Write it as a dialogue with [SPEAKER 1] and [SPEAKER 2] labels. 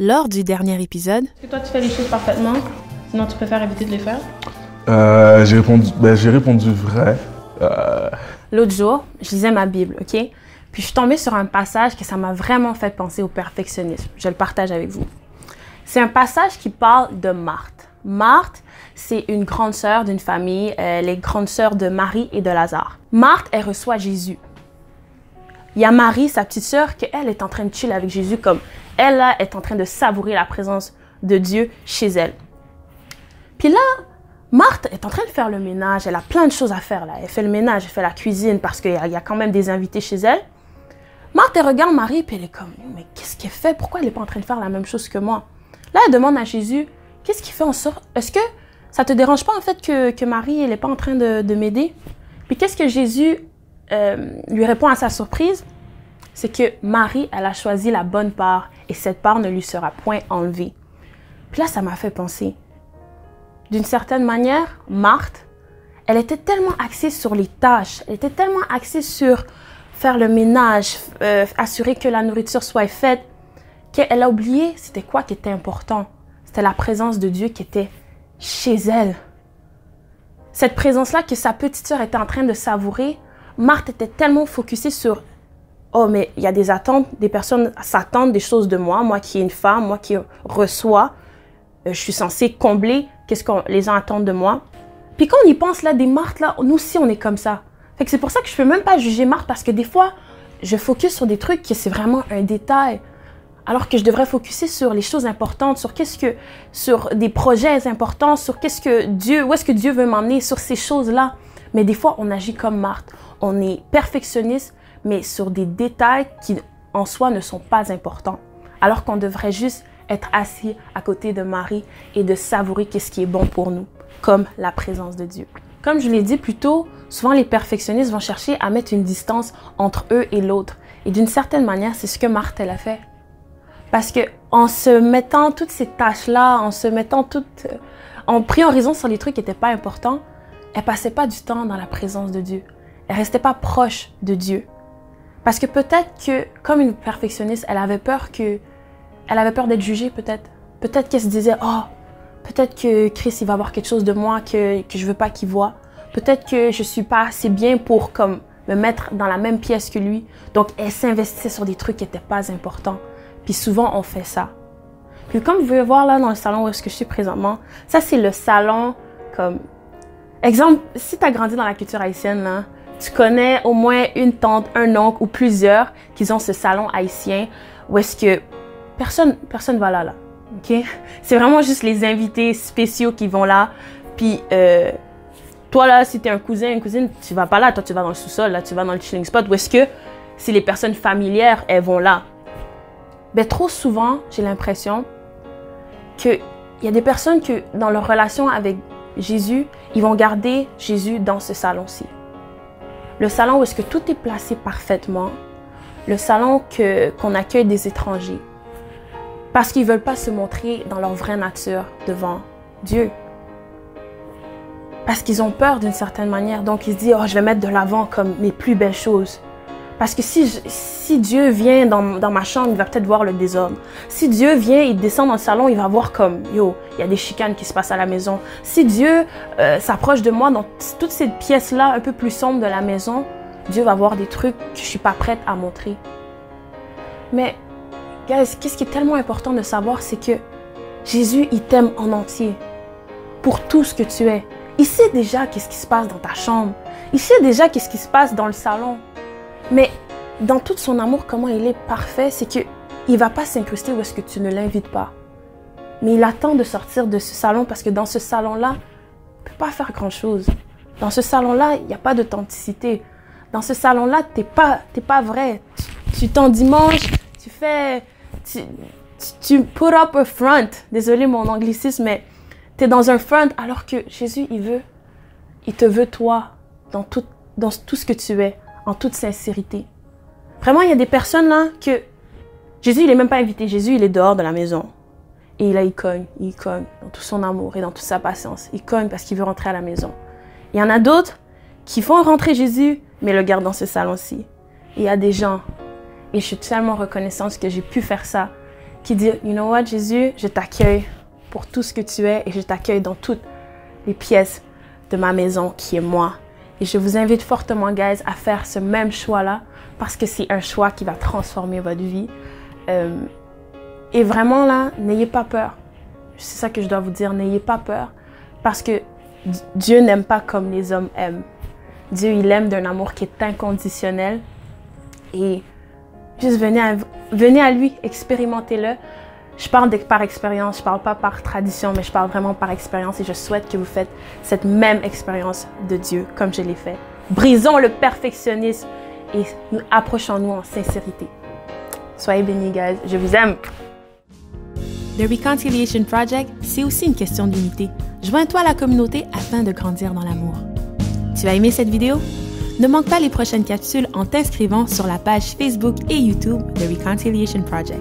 [SPEAKER 1] Lors du dernier épisode...
[SPEAKER 2] Est-ce que toi, tu fais les choses parfaitement? Sinon, tu préfères éviter de les faire?
[SPEAKER 3] J'ai répondu vrai.
[SPEAKER 1] L'autre jour, je lisais ma Bible, OK? Puis je suis tombée sur un passage que ça m'a vraiment fait penser au perfectionnisme. Je le partage avec vous. C'est un passage qui parle de Marthe. Marthe, c'est une grande sœur d'une famille, les grandes sœurs de Marie et de Lazare. Marthe, elle reçoit Jésus. Il y a Marie, sa petite sœur, qu'elle est en train de chiller avec Jésus, comme elle là, est en train de savourer la présence de Dieu chez elle. Puis là, Marthe est en train de faire le ménage, elle a plein de choses à faire là. Elle fait le ménage, elle fait la cuisine parce qu'il y a quand même des invités chez elle. Marthe, elle regarde Marie, puis elle est comme, mais qu'est-ce qu'elle fait? Pourquoi elle n'est pas en train de faire la même chose que moi? Là, elle demande à Jésus, qu'est-ce qui fait en sorte? Est-ce que ça te dérange pas en fait que Marie, elle n'est pas en train de m'aider? Puis qu'est-ce que Jésus lui répond à sa surprise? C'est que Marie, elle a choisi la bonne part et cette part ne lui sera point enlevée. Puis là, ça m'a fait penser. D'une certaine manière, Marthe, elle était tellement axée sur les tâches, elle était tellement axée sur faire le ménage, assurer que la nourriture soit faite, qu'elle a oublié c'était quoi qui était important. C'était la présence de Dieu qui était chez elle. Cette présence-là que sa petite sœur était en train de savourer, Marthe était tellement focusée sur « Oh, mais il y a des attentes, des personnes s'attendent des choses de moi, moi qui est une femme, moi qui reçois, je suis censée combler qu'est-ce que les gens attendent de moi. » Puis quand on y pense, là, des Marthes, là, nous aussi, on est comme ça. Fait que c'est pour ça que je ne peux même pas juger Marthe, parce que des fois, je focus sur des trucs qui c'est vraiment un détail, alors que je devrais focuser sur les choses importantes, sur des projets importants, sur où est-ce que Dieu veut m'emmener, sur ces choses-là. Mais des fois, on agit comme Marthe. On est perfectionniste, mais sur des détails qui, en soi, ne sont pas importants. Alors qu'on devrait juste être assis à côté de Marie et de savourer qu'est-ce qui est bon pour nous, comme la présence de Dieu. Comme je l'ai dit plus tôt, souvent les perfectionnistes vont chercher à mettre une distance entre eux et l'autre. Et d'une certaine manière, c'est ce que Marthe, elle a fait. Parce que en se mettant toutes ces tâches-là, en priorisant sur les trucs qui n'étaient pas importants, elle passait pas du temps dans la présence de Dieu. Elle restait pas proche de Dieu. Parce que peut-être que, comme une perfectionniste, elle avait peur d'être jugée, peut-être. Peut-être qu'elle se disait, oh, peut-être que Chris, il va voir quelque chose de moi que je veux pas qu'il voit. Peut-être que je suis pas assez bien pour comme me mettre dans la même pièce que lui. Donc, elle s'investissait sur des trucs qui n'étaient pas importants. Puis souvent, on fait ça. Puis comme vous pouvez voir là dans le salon où est-ce que je suis présentement, ça c'est le salon comme... Exemple, si tu as grandi dans la culture haïtienne, là, tu connais au moins une tante, un oncle ou plusieurs qui ont ce salon haïtien où est-ce que personne va là. OK? C'est vraiment juste les invités spéciaux qui vont là. Puis toi là, si tu es un cousin, une cousine, tu vas pas là. Toi, tu vas dans le sous-sol, là, tu vas dans le chilling spot où est-ce que si les personnes familières, elles vont là. Ben, trop souvent, j'ai l'impression qu'il y a des personnes que dans leur relation avec Jésus, ils vont garder Jésus dans ce salon-ci. Le salon où est-ce que tout est placé parfaitement. Le salon qu'on accueille des étrangers. Parce qu'ils ne veulent pas se montrer dans leur vraie nature devant Dieu. Parce qu'ils ont peur d'une certaine manière. Donc ils se disent, oh, je vais mettre de l'avant comme mes plus belles choses. Parce que si Dieu vient dans ma chambre, il va peut-être voir le désordre. Si Dieu vient, il descend dans le salon, il va voir comme, yo, il y a des chicanes qui se passent à la maison. Si Dieu s'approche de moi dans toutes ces pièces-là un peu plus sombres de la maison, Dieu va voir des trucs que je ne suis pas prête à montrer. Mais, guys, qu'est-ce qui est tellement important de savoir, c'est que Jésus, il t'aime en entier. Pour tout ce que tu es. Il sait déjà qu'est-ce qui se passe dans ta chambre. Il sait déjà qu'est-ce qui se passe dans le salon. Mais dans tout son amour, comment il est parfait, c'est qu'il ne va pas s'incruster où est-ce que tu ne l'invites pas. Mais il attend de sortir de ce salon parce que dans ce salon-là, tu ne peux pas faire grand-chose. Dans ce salon-là, il n'y a pas d'authenticité. Dans ce salon-là, tu n'es pas vrai. Tu t'endimanches, tu put up a front. Désolé mon anglicisme, mais tu es dans un front alors que Jésus, il te veut toi dans tout ce que tu es. En toute sincérité. Vraiment, il y a des personnes là que Jésus, il n'est même pas invité. Jésus, il est dehors de la maison. Et là, il cogne dans tout son amour et dans toute sa patience. Il cogne parce qu'il veut rentrer à la maison. Il y en a d'autres qui font rentrer Jésus, mais le gardent dans ce salon-ci. Il y a des gens, et je suis tellement reconnaissante que j'ai pu faire ça, qui dit, you know what, Jésus, je t'accueille pour tout ce que tu es et je t'accueille dans toutes les pièces de ma maison qui est moi. Et je vous invite fortement, guys, à faire ce même choix-là parce que c'est un choix qui va transformer votre vie. Et vraiment, là, n'ayez pas peur. C'est ça que je dois vous dire, n'ayez pas peur parce que Dieu n'aime pas comme les hommes aiment. Dieu, il aime d'un amour qui est inconditionnel. Et juste venez à lui, expérimentez-le. Je parle par expérience, je ne parle pas par tradition, mais je parle vraiment par expérience et je souhaite que vous faites cette même expérience de Dieu comme je l'ai fait. Brisons le perfectionnisme et nous approchons-nous en sincérité. Soyez bénis, guys. Je vous aime.
[SPEAKER 3] The Reconciliation Project, c'est aussi une question d'unité. Joins-toi à la communauté afin de grandir dans l'amour. Tu as aimé cette vidéo? Ne manque pas les prochaines capsules en t'inscrivant sur la page Facebook et YouTube The Reconciliation Project.